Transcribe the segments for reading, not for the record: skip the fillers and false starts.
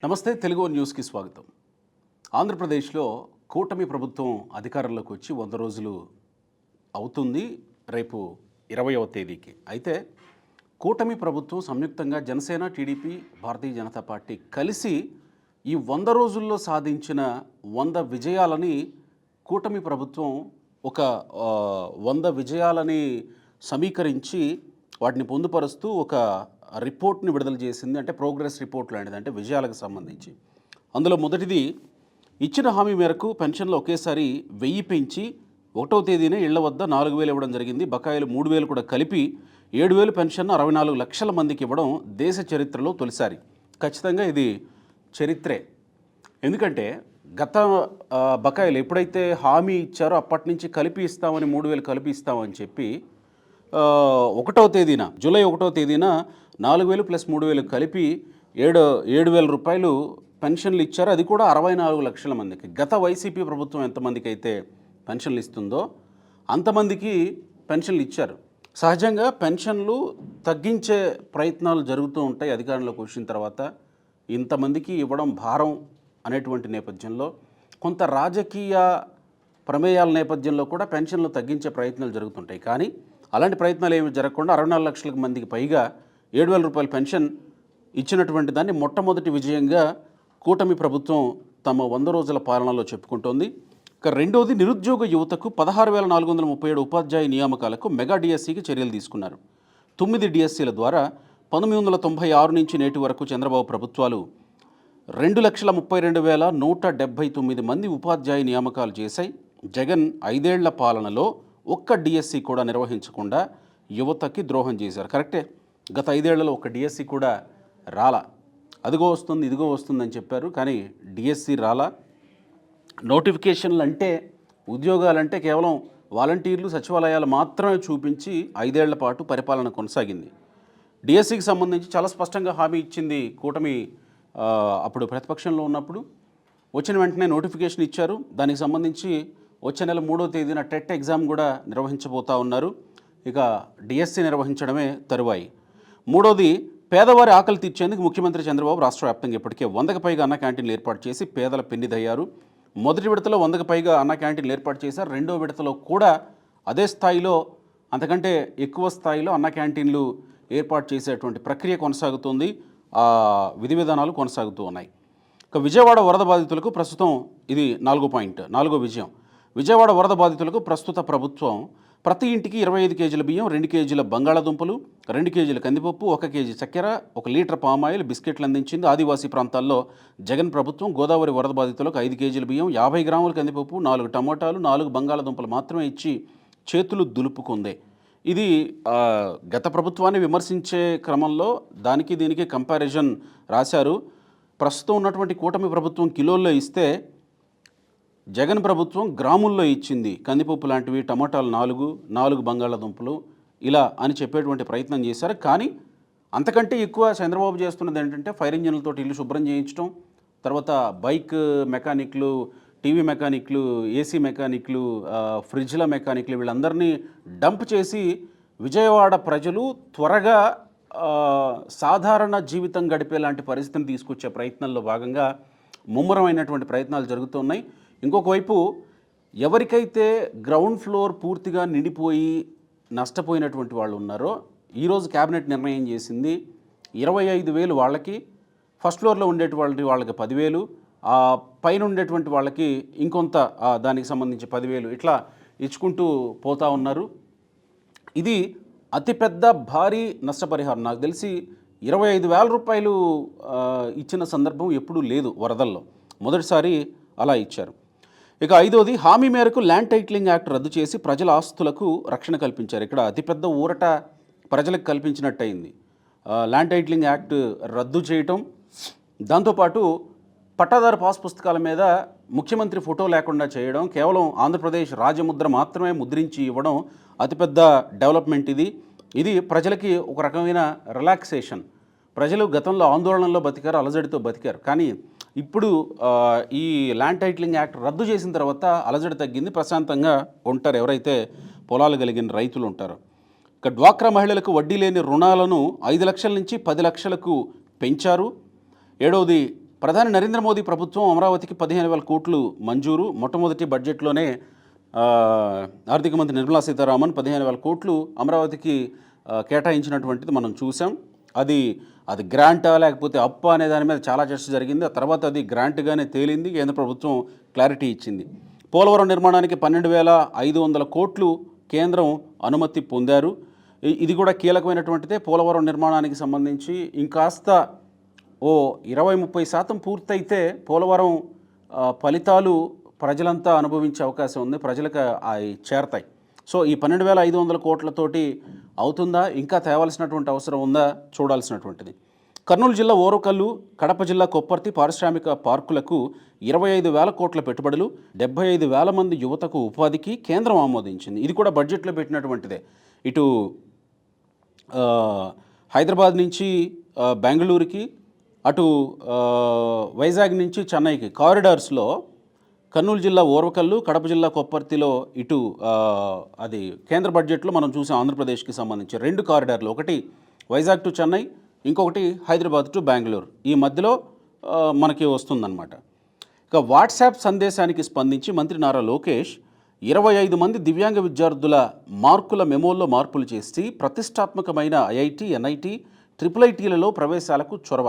నమస్తే తెలుగు న్యూస్కి స్వాగతం. ఆంధ్రప్రదేశ్లో కూటమి ప్రభుత్వం అధికారంలోకి వచ్చి 100 రోజులు అవుతుంది. రేపు 20వ తేదీకి. అయితే కూటమి ప్రభుత్వం సంయుక్తంగా జనసేన, టీడీపీ, భారతీయ జనతా పార్టీ కలిసి ఈ 100 రోజుల్లో సాధించిన 100 విజయాలని కూటమి ప్రభుత్వం ఒక 100 విజయాలని సమీకరించి వాటిని పొందుపరుస్తూ ఒక రిపోర్ట్ని విడుదల చేసింది. అంటే ప్రోగ్రెస్ రిపోర్ట్ లాంటిది, అంటే విజయాలకు సంబంధించి. అందులో మొదటిది, ఇచ్చిన హామీ మేరకు పెన్షన్లు ఒకేసారి 1000 పెంచి 1వ తేదీనే ఇళ్ల వద్ద 4000 ఇవ్వడం జరిగింది. బకాయిలు 3000 కూడా కలిపి 7000 పెన్షన్ 64 లక్షల మందికి ఇవ్వడం దేశ చరిత్రలో తొలిసారి. ఖచ్చితంగా ఇది చరిత్రే. ఎందుకంటే గత బకాయిలు ఎప్పుడైతే హామీ ఇచ్చారో అప్పటి నుంచి కలిపి ఇస్తామని 3000 కలిపి ఇస్తామని చెప్పి 1వ తేదీన జూలై 1వ తేదీన 4000 ప్లస్ 3000 కలిపి 7,000 రూపాయలు పెన్షన్లు ఇచ్చారు. అది కూడా 64 లక్షల మందికి. గత వైసీపీ ప్రభుత్వం ఎంతమందికి అయితే పెన్షన్లు ఇస్తుందో అంతమందికి పెన్షన్లు ఇచ్చారు. సహజంగా పెన్షన్లు తగ్గించే ప్రయత్నాలు జరుగుతూ ఉంటాయి అధికారంలోకి వచ్చిన తర్వాత. ఇంతమందికి ఇవ్వడం భారం అనేటువంటి నేపథ్యంలో, కొంత రాజకీయ ప్రమేయాల నేపథ్యంలో కూడా పెన్షన్లు తగ్గించే ప్రయత్నాలు జరుగుతుంటాయి. కానీ అలాంటి ప్రయత్నాలు ఏమి జరగకుండా 64 లక్షల మందికి పైగా 7,000 రూపాయల పెన్షన్ ఇచ్చినటువంటి దాన్ని మొట్టమొదటి విజయంగా కూటమి ప్రభుత్వం తమ 100 రోజుల పాలనలో చెప్పుకుంటోంది. ఇక రెండోది, నిరుద్యోగ యువతకు 16,437 ఉపాధ్యాయ నియామకాలకు మెగా డిఎస్సికి చర్యలు తీసుకున్నారు. 9 డిఎస్సీల ద్వారా 1996 నుంచి నేటి వరకు చంద్రబాబు ప్రభుత్వాలు 2,32,179 మంది ఉపాధ్యాయ నియామకాలు చేశాయి. జగన్ 5 ఏళ్ల పాలనలో ఒక్క డిఎస్సి కూడా నిర్వహించకుండా యువతకి ద్రోహం చేశారు. కరెక్టే, గత 5 ఏళ్లలో ఒక్క డిఎస్సి కూడా రాలా. అదిగో వస్తుంది ఇదిగో వస్తుందని చెప్పారు, కానీ డిఎస్సి రాలా. నోటిఫికేషన్లు అంటే, ఉద్యోగాలంటే కేవలం వాలంటీర్లు, సచివాలయాలు మాత్రమే చూపించి 5 ఏళ్ల పాటు పరిపాలన కొనసాగింది. డిఎస్సికి సంబంధించి చాలా స్పష్టంగా హామీ ఇచ్చింది కూటమి. అప్పుడు ప్రతిపక్షంలో ఉన్నప్పుడు వచ్చిన వెంటనే నోటిఫికేషన్ ఇచ్చారు. దానికి సంబంధించి వచ్చే నెల 3వ తేదీన టెట్ ఎగ్జామ్ కూడా నిర్వహించబోతా ఉన్నారు. ఇక డిఎస్సి నిర్వహించడమే తరువాయి. మూడోది, పేదవారి ఆకలి తీర్చేందుకు ముఖ్యమంత్రి చంద్రబాబు రాష్ట్ర వ్యాప్తంగా ఇప్పటికే 100కి పైగా అన్న క్యాంటీన్లు ఏర్పాటు చేసి పేదల పెన్నిదయ్యారు. మొదటి విడతలో 100కి పైగా అన్న క్యాంటీన్లు ఏర్పాటు చేశారు. రెండో విడతలో కూడా అదే స్థాయిలో, అంతకంటే ఎక్కువ స్థాయిలో అన్న క్యాంటీన్లు ఏర్పాటు చేసేటువంటి ప్రక్రియ కొనసాగుతుంది. విధి విధానాలు కొనసాగుతూ ఉన్నాయి. ఇక విజయవాడ వరద బాధితులకు ప్రస్తుతం, ఇది 4వ పాయింట్, 4వ విజయం. విజయవాడ వరద బాధితులకు ప్రస్తుత ప్రభుత్వం ప్రతి ఇంటికి 25 కేజీల బియ్యం, 2 కేజీల బంగాళాదుంపలు, 2 కేజీల కందిపప్పు, 1 కేజీ చక్కెర, 1 లీటర్ పామాయిల్, బిస్కెట్లు అందించింది. ఆదివాసీ ప్రాంతాల్లో జగన్ ప్రభుత్వం గోదావరి వరద బాధితులకు 5 కేజీల బియ్యం, 50 గ్రాముల కందిపప్పు, 4 టమోటాలు, 4 బంగాళాదుంపలు మాత్రమే ఇచ్చి చేతులు దులుపుకుంది. ఇది గత ప్రభుత్వాన్ని విమర్శించే క్రమంలో దానికి దీనికి కంపారిజన్ రాశారు. ప్రస్తుతం ఉన్నటువంటి కూటమి ప్రభుత్వం కిలోల్లో ఇస్తే, జగన్ ప్రభుత్వం గ్రాముల్లో ఇచ్చింది. కందిపప్పు లాంటివి, టమాటాలు 4 బంగాళాదుంపలు ఇలా అని చెప్పేటువంటి ప్రయత్నం చేశారు. కానీ అంతకంటే ఎక్కువ చంద్రబాబు చేస్తున్నది ఏంటంటే ఫైర్ ఇంజిన్లతో ఇల్లు శుభ్రం చేయించడం, తర్వాత బైక్ మెకానిక్లు, టీవీ మెకానిక్లు, ఏసీ మెకానిక్లు, ఫ్రిడ్జ్ల మెకానిక్లు వీళ్ళందరినీ డంప్ చేసి విజయవాడ ప్రజలు త్వరగా సాధారణ జీవితం గడిపేలాంటి పరిస్థితిని తీసుకొచ్చే ప్రయత్నంలో భాగంగా ముమ్మరమైనటువంటి ప్రయత్నాలు జరుగుతున్నాయి. ఇంకొక వైపు, ఎవరికైతే గ్రౌండ్ ఫ్లోర్ పూర్తిగా నిండిపోయి నష్టపోయినటువంటి వాళ్ళు ఉన్నారో, ఈరోజు క్యాబినెట్ నిర్ణయం చేసింది 25,000 వాళ్ళకి, ఫస్ట్ ఫ్లోర్లో ఉండేటువంటి వాళ్ళకి 10,000, పైన ఉండేటువంటి వాళ్ళకి ఇంకొంత దానికి సంబంధించి 10,000 ఇట్లా ఇచ్చుకుంటూ పోతా ఉన్నారు. ఇది అతిపెద్ద భారీ నష్టపరిహారం. నాకు తెలిసి 25,000 రూపాయలు ఇచ్చిన సందర్భం ఎప్పుడూ లేదు వరదల్లో. మొదటిసారి అలా ఇచ్చారు. ఇక ఐదోది, హామీ మేరకు ల్యాండ్ టైటిలింగ్ యాక్ట్ రద్దు చేసి ప్రజల ఆస్తులకు రక్షణ కల్పించారు. ఇక్కడ అతిపెద్ద ఊరట ప్రజలకు కల్పించినట్టయింది. ల్యాండ్ టైటిలింగ్ యాక్ట్ రద్దు చేయటం, దాంతోపాటు పట్టాదారు పాస్ పుస్తకాల మీద ముఖ్యమంత్రి ఫోటో లేకుండా చేయడం, కేవలం ఆంధ్రప్రదేశ్ రాజముద్ర మాత్రమే ముద్రించి ఇవ్వడం అతిపెద్ద డెవలప్మెంట్. ఇది ప్రజలకి ఒక రకమైన రిలాక్సేషన్. ప్రజలు గతంలో ఆందోళనలో బతికారు, అలజడితో బతికారు. కానీ ఇప్పుడు ఈ ల్యాండ్ టైటిలింగ్ యాక్ట్ రద్దు చేసిన తర్వాత అలజడి తగ్గింది, ప్రశాంతంగా ఉంటారు ఎవరైతే పొలాలు కలిగిన రైతులు ఉంటారో. ఇక డ్వాక్రా మహిళలకు వడ్డీ లేని రుణాలను 5 లక్షల నుంచి 10 లక్షలకు పెంచారు. ఏడవది, ప్రధాని నరేంద్ర మోదీ ప్రభుత్వం అమరావతికి 15,000 కోట్లు మంజూరు. మొట్టమొదటి బడ్జెట్లోనే ఆర్థిక మంత్రి నిర్మలా సీతారామన్ 15,000 కోట్లు అమరావతికి కేటాయించినటువంటిది మనం చూసాం. అది గ్రాంటా లేకపోతే అప్పా అనే దాని మీద చాలా చర్చ జరిగింది. ఆ తర్వాత అది గ్రాంట్గానే తేలింది. కేంద్ర ప్రభుత్వం క్లారిటీ ఇచ్చింది. పోలవరం నిర్మాణానికి 12,500 కోట్లు కేంద్రం అనుమతి పొందారు. ఇది కూడా కీలకమైనటువంటిదే. పోలవరం నిర్మాణానికి సంబంధించి ఇంకాస్త ఓ 20-30% పూర్తయితే పోలవరం ఫలితాలు ప్రజలంతా అనుభవించే అవకాశం ఉంది. ప్రజలకు అవి చేరతాయి. సో ఈ 12,500 కోట్లతోటి అవుతుందా, ఇంకా తేవాల్సినటువంటి అవసరం ఉందా చూడాల్సినటువంటిది. కర్నూలు జిల్లా ఓరుకల్లు, కడప జిల్లా కొప్పర్తి పారిశ్రామిక పార్కులకు 25,000 కోట్ల పెట్టుబడులు, 75,000 మంది యువతకు ఉపాధికి కేంద్రం ఆమోదించింది. ఇది కూడా బడ్జెట్లో పెట్టినటువంటిదే. ఇటు హైదరాబాద్ నుంచి బెంగళూరుకి, అటు వైజాగ్ నుంచి చెన్నైకి కారిడార్స్లో కర్నూలు జిల్లా ఓర్వకల్లు, కడప జిల్లా కొప్పర్తిలో ఇటు అది కేంద్ర బడ్జెట్లో మనం చూసాం. ఆంధ్రప్రదేశ్కి సంబంధించి 2 కారిడార్లు, ఒకటి వైజాగ్ టు చెన్నై, ఇంకొకటి హైదరాబాద్ టు బెంగళూరు. ఈ మధ్యలో మనకి వస్తుందన్నమాట. ఇక వాట్సాప్ సందేశానికి స్పందించి మంత్రి నారా లోకేష్ 25 మంది దివ్యాంగ విద్యార్థుల మార్కుల మెమోల్లో మార్పులు చేసి ప్రతిష్టాత్మకమైన ఐఐటి, ఎన్ఐటి, IIITలలో ప్రవేశాలకు చొరవ.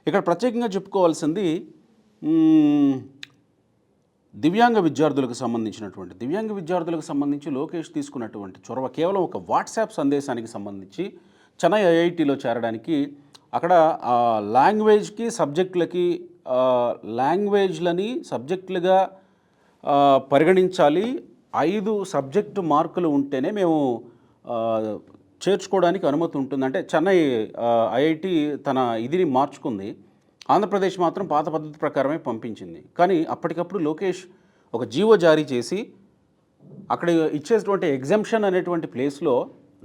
ఇక్కడ ప్రత్యేకంగా చెప్పుకోవాల్సింది దివ్యాంగ విద్యార్థులకు సంబంధించి లోకేష్ తీసుకున్నటువంటి చొరవ కేవలం ఒక వాట్సాప్ సందేశానికి సంబంధించి చెన్నై ఐఐటిలో చేరడానికి అక్కడ లాంగ్వేజ్కి సబ్జెక్టులకి లాంగ్వేజ్లని సబ్జెక్టులుగా పరిగణించాలి. 5 సబ్జెక్టు మార్కులు ఉంటేనే మేము చేర్చుకోవడానికి అనుమతి ఉంటుంది. అంటే చెన్నై ఐఐటి తన ఇదిని మార్చుకుంది. ఆంధ్రప్రదేశ్ మాత్రం పాత పద్ధతి ప్రకారమే పంపించింది. కానీ అప్పటికప్పుడు లోకేష్ ఒక జీవో జారీ చేసి అక్కడ ఇచ్చేటువంటి ఎగ్జంప్షన్ అనేటువంటి ప్లేస్లో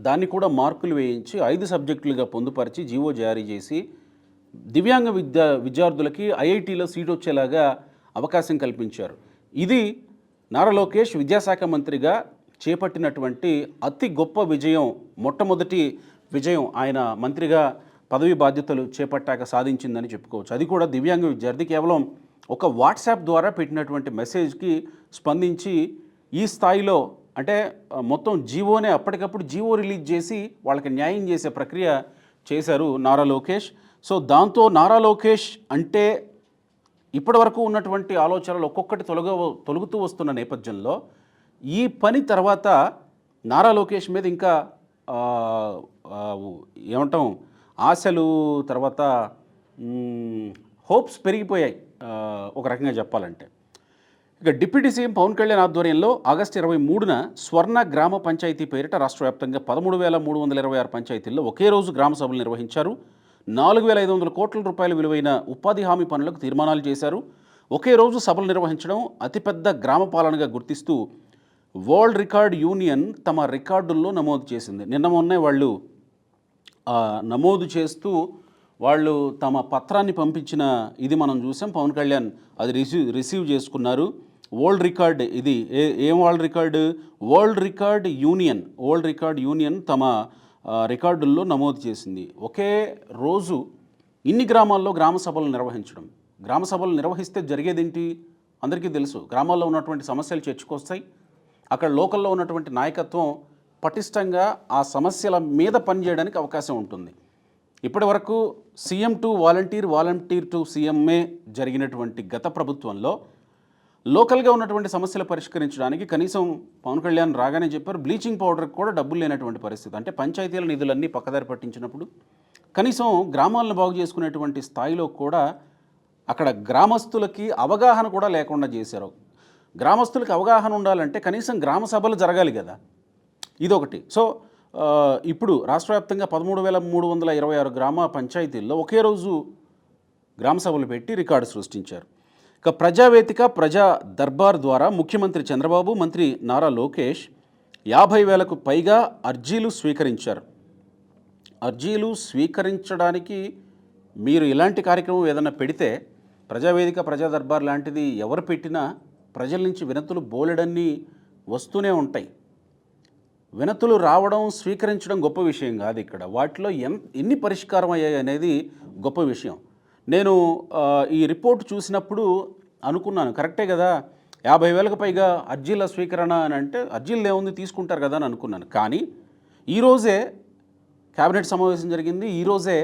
దాన్ని కూడా మార్కులు వేయించి 5 సబ్జెక్టులుగా పొందుపరిచి జీవో జారీ చేసి దివ్యాంగ విద్యార్థులకి ఐఐటీలో సీట్ వచ్చేలాగా అవకాశం కల్పించారు. ఇది నారా లోకేష్ విద్యాశాఖ మంత్రిగా చేపట్టినటువంటి అతి గొప్ప విజయం, మొట్టమొదటి విజయం ఆయన మంత్రిగా పదవి బాధ్యతలు చేపట్టాక సాధించిందని చెప్పుకోవచ్చు. అది కూడా దివ్యాంగ విద్యార్థి కేవలం ఒక వాట్సాప్ ద్వారా పెట్టినటువంటి మెసేజ్కి స్పందించి ఈ స్థాయిలో అంటే మొత్తం జీవోనే అప్పటికప్పుడు జీవో రిలీజ్ చేసి వాళ్ళకి న్యాయం చేసే ప్రక్రియ చేశారు నారా లోకేష్. సో దాంతో నారా లోకేష్ అంటే ఇప్పటి వరకు ఉన్నటువంటి ఆలోచనలు ఒక్కొక్కటి తొలగుతూ వస్తున్న నేపథ్యంలో ఈ పని తర్వాత నారా లోకేష్ మీద ఇంకా ఏమంటాం ఆశలు, తర్వాత హోప్స్ పెరిగిపోయాయి ఒక రకంగా చెప్పాలంటే. ఇక డిప్యూటీ సీఎం పవన్ కళ్యాణ్ ఆధ్వర్యంలో ఆగస్టు 23న స్వర్ణ గ్రామ పంచాయతీ పేరిట రాష్ట్ర వ్యాప్తంగా 13,326 పంచాయతీల్లో ఒకే రోజు గ్రామ సభలు నిర్వహించారు. 4,500 కోట్ల రూపాయల విలువైన ఉపాధి హామీ పనులకు తీర్మానాలు చేశారు. ఒకే రోజు సభలు నిర్వహించడం అతిపెద్ద గ్రామ పాలనగా గుర్తిస్తూ వరల్డ్ రికార్డ్ యూనియన్ తమ రికార్డుల్లో నమోదు చేసింది. నిన్న మొన్నే వాళ్ళు నమోదు చేస్తూ వాళ్ళు తమ పత్రాన్ని పంపించిన ఇది మనం చూసాం. పవన్ కళ్యాణ్ అది రిసీవ్ చేసుకున్నారు. వరల్డ్ రికార్డ్ ఇది ఏం వరల్డ్ రికార్డ్ యూనియన్ తమ రికార్డుల్లో నమోదు చేసింది. ఒకే రోజు ఇన్ని గ్రామాల్లో గ్రామ సభలు నిర్వహించడం. గ్రామ సభలు నిర్వహిస్తే జరిగేదేంటి అందరికీ తెలుసు. గ్రామాల్లో ఉన్నటువంటి సమస్యలు చర్చకొస్తాయి. అక్కడ లోకల్లో ఉన్నటువంటి నాయకత్వం పటిష్టంగా ఆ సమస్యల మీద పనిచేయడానికి అవకాశం ఉంటుంది. ఇప్పటి వరకు సీఎం టు వాలంటీర్ టు సీఎంఏ జరిగినటువంటి గత ప్రభుత్వంలో లోకల్గా ఉన్నటువంటి సమస్యలు పరిష్కరించడానికి కనీసం పవన్ కళ్యాణ్ రాగానే చెప్పారు బ్లీచింగ్ పౌడర్కి కూడా డబ్బులు లేనటువంటి పరిస్థితి. అంటే పంచాయతీల నిధులన్నీ పక్కదారి పట్టించినప్పుడు కనీసం గ్రామాలను బాగు చేసుకునేటువంటి స్థాయిలో కూడా అక్కడ గ్రామస్తులకి అవగాహన కూడా లేకుండా చేశారు. గ్రామస్తులకి అవగాహన ఉండాలంటే కనీసం గ్రామ సభలు జరగాలి కదా, ఇదొకటి. సో ఇప్పుడు రాష్ట్ర వ్యాప్తంగా 13,326 గ్రామ పంచాయతీల్లో ఒకే రోజు గ్రామ సభలు పెట్టి రికార్డు సృష్టించారు. ఇక ప్రజావేదిక, ప్రజా దర్బార్ ద్వారా ముఖ్యమంత్రి చంద్రబాబు, మంత్రి నారా లోకేష్ 50,000కు పైగా అర్జీలు స్వీకరించారు. అర్జీలు స్వీకరించడానికి మీరు ఇలాంటి కార్యక్రమం ఏదైనా పెడితే ప్రజావేదిక, ప్రజా దర్బార్ లాంటిది ఎవరు పెట్టినా ప్రజల నుంచి వినతులు బోలెడన్ని వస్తూనే ఉంటాయి. వినతులు రావడం, స్వీకరించడం గొప్ప విషయం కాదు. ఇక్కడ వాటిలో ఎన్ని పరిష్కారం అయ్యాయి అనేది గొప్ప విషయం. నేను ఈ రిపోర్ట్ చూసినప్పుడు అనుకున్నాను కరెక్టే కదా, 50,000కు పైగా అర్జీల స్వీకరణ అని అంటే అర్జీలు ఏముంది తీసుకుంటారు కదా అని అనుకున్నాను. కానీ ఈరోజే కేబినెట్ సమావేశం జరిగింది, ఈరోజే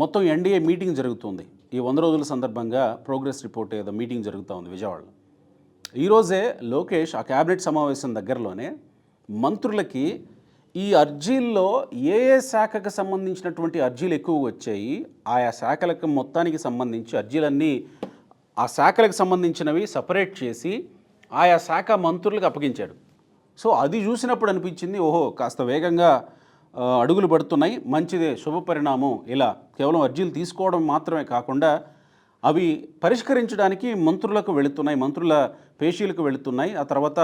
మొత్తం ఎన్డీఏ మీటింగ్ జరుగుతుంది. ఈ 100 రోజుల సందర్భంగా ప్రోగ్రెస్ రిపోర్ట్ ఏదో మీటింగ్ జరుగుతూ ఉంది విజయవాడలో. ఈరోజే లోకేష్ ఆ కేబినెట్ సమావేశం దగ్గరలోనే మంత్రులకి ఈ అర్జీల్లో ఏ ఏ శాఖకు సంబంధించినటువంటి అర్జీలు ఎక్కువ వచ్చాయి, ఆయా శాఖలకు మొత్తానికి సంబంధించి అర్జీలన్నీ ఆ శాఖలకు సంబంధించినవి సపరేట్ చేసి ఆయా శాఖ మంత్రులకు అప్పగించాడు. సో అది చూసినప్పుడు అనిపించింది, ఓహో కాస్త వేగంగా అడుగులు పడుతున్నాయి, మంచిదే, శుభ పరిణామం. ఇలా కేవలం అర్జీలు తీసుకోవడం మాత్రమే కాకుండా అవి పరిష్కరించడానికి మంత్రులకు వెళుతున్నాయి, మంత్రుల పేషీలకు వెళుతున్నాయి, ఆ తర్వాత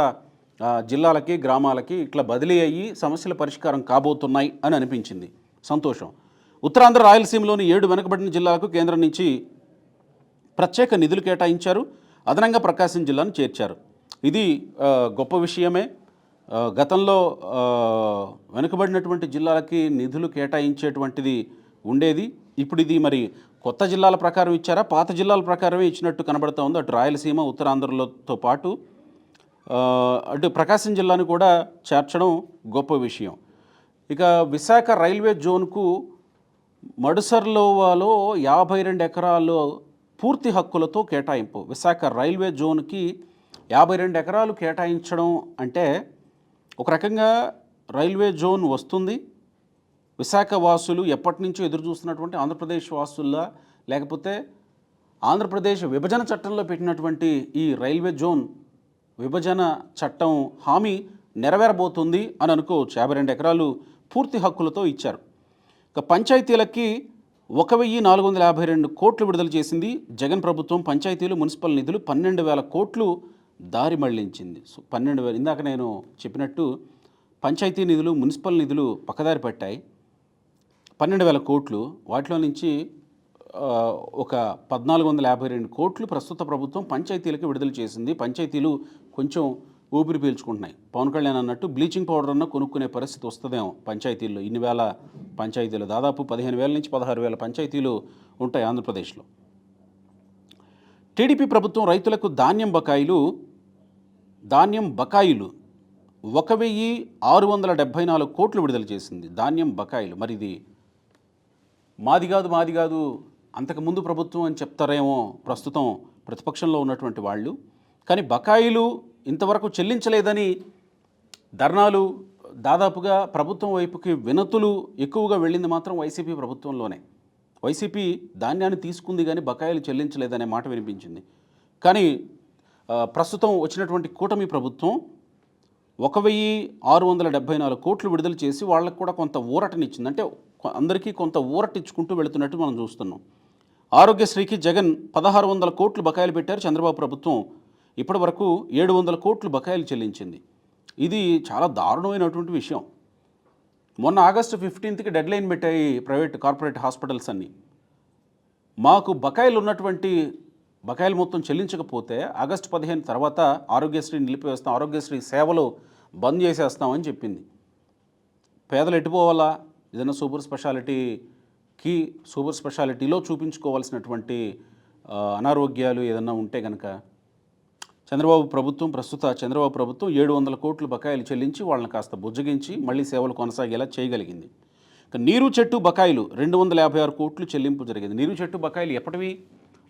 జిల్లాలకి గ్రామాలకి ఇట్లా బదిలీ అయ్యి సమస్యల పరిష్కారం కాబోతున్నాయి అని అనిపించింది. సంతోషం. ఉత్తరాంధ్ర రాయలసీమలోని 7 వెనుకబడిన జిల్లాలకు కేంద్రం నుంచి ప్రత్యేక నిధులు కేటాయించారు, అదనంగా ప్రకాశం జిల్లాను చేర్చారు. ఇది గొప్ప విషయమే. గతంలో వెనుకబడినటువంటి జిల్లాలకి నిధులు కేటాయించేటువంటిది ఉండేది. ఇప్పుడు ఇది మరి కొత్త జిల్లాల ప్రకారం ఇచ్చారా, పాత జిల్లాల ప్రకారమే ఇచ్చినట్టు కనబడుతూ ఉంది. అటు రాయలసీమ ఉత్తరాంధ్రలతో పాటు అటు ప్రకాశం జిల్లాను కూడా చేర్చడం గొప్ప విషయం. ఇక విశాఖ రైల్వే జోన్కు మడుసర్లోవాలో 52 ఎకరాలు పూర్తి హక్కులతో కేటాయింపు. విశాఖ రైల్వే జోన్కి 52 ఎకరాలు కేటాయించడం అంటే ఒక రకంగా రైల్వే జోన్ వస్తుంది. విశాఖ వాసులు ఎప్పటి నుంచో ఎదురు చూస్తున్నటువంటి ఆంధ్రప్రదేశ్ వాసుల్లా, లేకపోతే ఆంధ్రప్రదేశ్ విభజన చట్టంలో పెట్టినటువంటి ఈ రైల్వే జోన్ విభజన చట్టం హామీ నెరవేరబోతుంది అని అనుకోవచ్చు. 52 ఎకరాలు పూర్తి హక్కులతో ఇచ్చారు. ఇక పంచాయతీలకి 1,452 కోట్లు విడుదల చేసింది జగన్ ప్రభుత్వం. పంచాయతీలు మున్సిపల్ నిధులు 12,000 కోట్లు దారి మళ్లించింది. సో 12,000, ఇందాక నేను చెప్పినట్టు పంచాయతీ నిధులు మున్సిపల్ నిధులు పక్కదారి పట్టాయి. 12,000 కోట్లు, వాటిలో నుంచి ఒక 1,452 కోట్లు ప్రస్తుత ప్రభుత్వం పంచాయతీలకు విడుదల చేసింది. పంచాయతీలు కొంచెం ఊపిరి పీల్చుకుంటున్నాయి. పవన్ కళ్యాణ్ అన్నట్టు బ్లీచింగ్ పౌడర్ అన్న కొనుక్కునే పరిస్థితి వస్తుందేమో పంచాయతీల్లో. ఇన్ని వేల పంచాయతీలు, దాదాపు 15,000 నుంచి 16,000 పంచాయతీలు ఉంటాయి ఆంధ్రప్రదేశ్లో. టీడీపీ ప్రభుత్వం రైతులకు ధాన్యం బకాయిలు 1,674 కోట్లు విడుదల చేసింది. ధాన్యం బకాయిలు. మరి ఇది మాది కాదు అంతకుముందు ప్రభుత్వం అని చెప్తారేమో ప్రస్తుతం ప్రతిపక్షంలో ఉన్నటువంటి వాళ్ళు. కానీ బకాయిలు ఇంతవరకు చెల్లించలేదని ధర్నాలు, దాదాపుగా ప్రభుత్వం వైపుకి వినతులు ఎక్కువగా వెళ్ళింది మాత్రం వైసీపీ ప్రభుత్వంలోనే. వైసీపీ ధాన్యాన్ని తీసుకుంది కానీ బకాయిలు చెల్లించలేదనే మాట వినిపించింది. కానీ ప్రస్తుతం వచ్చినటువంటి కూటమి ప్రభుత్వం 1,674 కోట్లు విడుదల చేసి వాళ్ళకు కూడా కొంత ఊరటనిచ్చింది. అంటే అందరికీ కొంత ఊరటిచ్చుకుంటూ వెళుతున్నట్టు మనం చూస్తున్నాం. ఆరోగ్యశ్రీకి జగన్ 1,600 కోట్లు బకాయిలు పెట్టారు. చంద్రబాబు ప్రభుత్వం ఇప్పటి వరకు 700 కోట్లు బకాయిలు చెల్లించింది. ఇది చాలా దారుణమైనటువంటి విషయం. మొన్న ఆగస్టు 15కి డెడ్లైన్ పెట్టాయి కార్పొరేట్ హాస్పిటల్స్ అన్నీ. మాకు బకాయిలు మొత్తం చెల్లించకపోతే ఆగస్టు 15 తర్వాత ఆరోగ్యశ్రీ నిలిపివేస్తాం, ఆరోగ్యశ్రీ సేవలు బంద్ చేసేస్తామని చెప్పింది. పేదలు ఎటుపోవాలా? ఏదైనా సూపర్ స్పెషాలిటీలో చూపించుకోవాల్సినటువంటి అనారోగ్యాలు ఏదన్నా ఉంటే కనుక ప్రస్తుత చంద్రబాబు ప్రభుత్వం 700 కోట్లు బకాయిలు చెల్లించి వాళ్ళని కాస్త బుజ్జగించి మళ్ళీ సేవలు కొనసాగేలా చేయగలిగింది. నీరు చెట్టు బకాయిలు 256 కోట్లు చెల్లింపు జరిగింది. నీరు చెట్టు బకాయిలు ఎప్పటివి?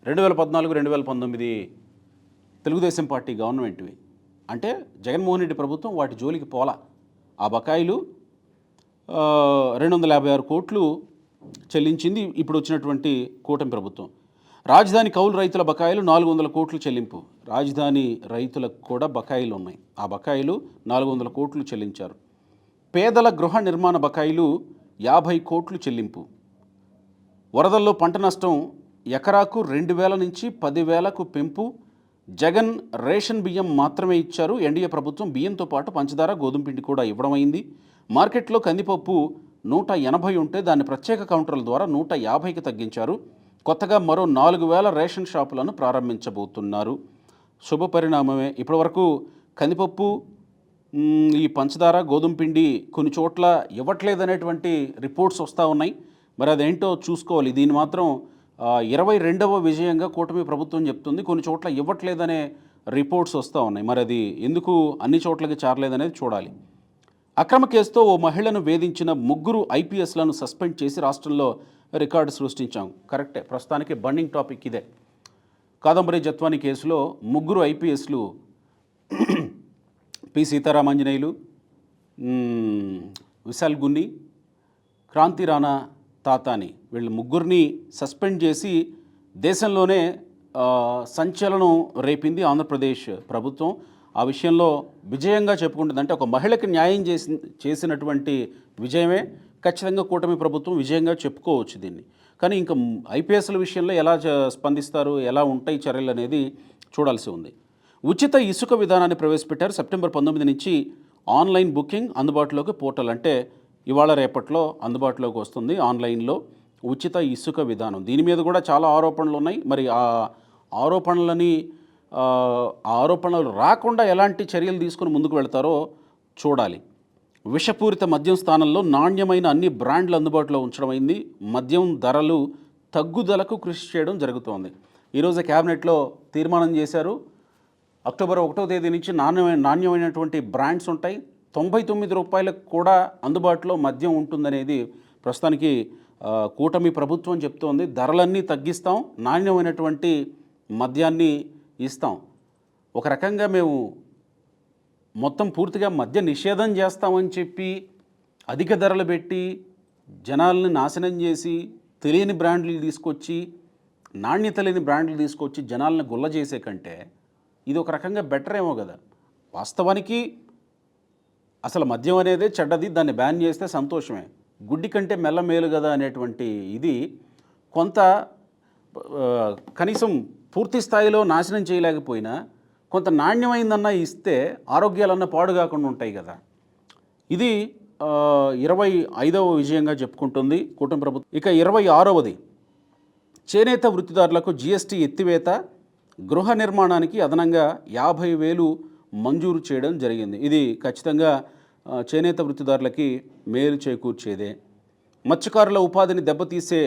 2014-2019 తెలుగుదేశం పార్టీ గవర్నమెంట్వి. అంటే జగన్మోహన్ రెడ్డి ప్రభుత్వం వాటి జోలికి పోలా. ఆ బకాయిలు 256 కోట్లు చెల్లించింది ఇప్పుడు వచ్చినటువంటి కూటమి ప్రభుత్వం. రాజధాని కౌలు రైతుల బకాయిలు 400 కోట్లు చెల్లింపు. రాజధాని రైతులకు కూడా బకాయిలు ఉన్నాయి. ఆ బకాయిలు 400 కోట్లు చెల్లించారు. పేదల గృహ నిర్మాణ బకాయిలు 50 కోట్లు చెల్లింపు. వరదల్లో పంట నష్టం ఎకరాకు 2,000 నుంచి 10,000కు పెంపు. జగన్ రేషన్ బియ్యం మాత్రమే ఇచ్చారు. ఎన్డీఏ ప్రభుత్వం బియ్యంతో పాటు పంచదార, గోధుమ పిండి కూడా ఇవ్వడమైంది. మార్కెట్లో కందిపప్పు 180 ఉంటే దాన్ని ప్రత్యేక కౌంటర్ల ద్వారా 150కి తగ్గించారు. కొత్తగా మరో 4,000 రేషన్ షాపులను ప్రారంభించబోతున్నారు. శుభ పరిణామమే. ఇప్పటివరకు కందిపప్పు, ఈ పంచదార, గోధుమ పిండి కొన్ని చోట్ల ఇవ్వట్లేదనేటువంటి రిపోర్ట్స్ వస్తూ ఉన్నాయి. మరి అదేంటో చూసుకోవాలి. దీన్ని మాత్రం 22వ విజయంగా కూటమి ప్రభుత్వం చెప్తుంది. కొన్ని చోట్ల ఇవ్వట్లేదనే రిపోర్ట్స్ వస్తూ ఉన్నాయి. మరి అది ఎందుకు అన్ని చోట్లకి చేరలేదనేది చూడాలి. అక్రమ కేసుతో ఓ మహిళను వేధించిన 3 ఐపీఎస్లను సస్పెండ్ చేసి రాష్ట్రంలో రికార్డు సృష్టించాం. కరెక్టే, ప్రస్తుతానికి బర్నింగ్ టాపిక్ ఇదే. కాదంబరి జత్వాని కేసులో 3 ఐపీఎస్లు పి సీతారామాంజనేయులు, విశాల్ గున్ని, క్రాంతి రాణా తాతాని వీళ్ళు 3ని సస్పెండ్ చేసి దేశంలోనే సంచలనం రేపింది ఆంధ్రప్రదేశ్ ప్రభుత్వం. ఆ విషయంలో విజయంగా చెప్పుకుంటుంది. అంటే ఒక మహిళకి న్యాయం చేసినటువంటి విజయమే ఖచ్చితంగా కూటమి ప్రభుత్వం విజయంగా చెప్పుకోవచ్చు దీన్ని. కానీ ఇంకా ఐపీఎస్ల విషయంలో ఎలా స్పందిస్తారు, ఎలా ఉంటాయి చర్యలు అనేది చూడాల్సి ఉంది. ఉచిత ఇసుక విధానాన్ని ప్రవేశపెట్టారు. సెప్టెంబర్ 19 నుంచి ఆన్లైన్ బుకింగ్ అందుబాటులోకి. పోర్టల్ అంటే ఇవాళ రేపట్లో అందుబాటులోకి వస్తుంది ఆన్లైన్లో ఉచిత ఇసుక విధానం. దీని మీద కూడా చాలా ఆరోపణలు ఉన్నాయి. మరి ఆ ఆరోపణలు రాకుండా ఎలాంటి చర్యలు తీసుకుని ముందుకు వెళ్తారో చూడాలి. విషపూరిత మద్యం స్థానంలో నాణ్యమైన అన్ని బ్రాండ్లు అందుబాటులో ఉంచడమైంది. మద్యం ధరలు తగ్గుదలకు కృషి చేయడం జరుగుతోంది. ఈరోజు క్యాబినెట్లో తీర్మానం చేశారు. అక్టోబర్ 1వ తేదీ నుంచి నాణ్యమైనటువంటి బ్రాండ్స్ ఉంటాయి. 99 రూపాయలకు కూడా అందుబాటులో మద్యం ఉంటుందనేది ప్రస్తుతానికి కూటమి ప్రభుత్వం చెప్తోంది. ధరలన్నీ తగ్గిస్తాం, నాణ్యమైనటువంటి మద్యాన్ని ఇస్తాం. ఒక రకంగా మేము మొత్తం పూర్తిగా మద్య నిషేధం చేస్తామని చెప్పి అధిక ధరలు పెట్టి జనాల్ని నాశనం చేసి తెలియని బ్రాండ్లు తీసుకొచ్చి నాణ్యత లేని బ్రాండ్లు తీసుకొచ్చి జనాలను గుల్ల చేసే కంటే ఇది ఒక రకంగా బెటర్ ఏమో కదా. వాస్తవానికి అసలు మద్యం అనేదే చెడ్డది, దాన్ని బ్యాన్ చేస్తే సంతోషమే. గుడ్డి కంటే మెల్ల మేలు కదా అనేటువంటి ఇది కొంత కనీసం పూర్తి స్థాయిలో నాశనం చేయలేకపోయినా కొంత నాణ్యమైందన్నా ఇస్తే ఆరోగ్యాలన్నా పాడు కాకుండా ఉంటాయి కదా. ఇది 25వ విజయంగా చెప్పుకుంటుంది కూటమి ప్రభుత్వం. ఇక 26వది చేనేత వృత్తిదారులకు జీఎస్టీ ఎత్తివేత, గృహ నిర్మాణానికి అదనంగా 50,000 మంజూరు చేయడం జరిగింది. ఇది ఖచ్చితంగా చేనేత వృత్తిదారులకి మేలు చేకూర్చేదే. మత్స్యకారుల ఉపాధిని దెబ్బతీసే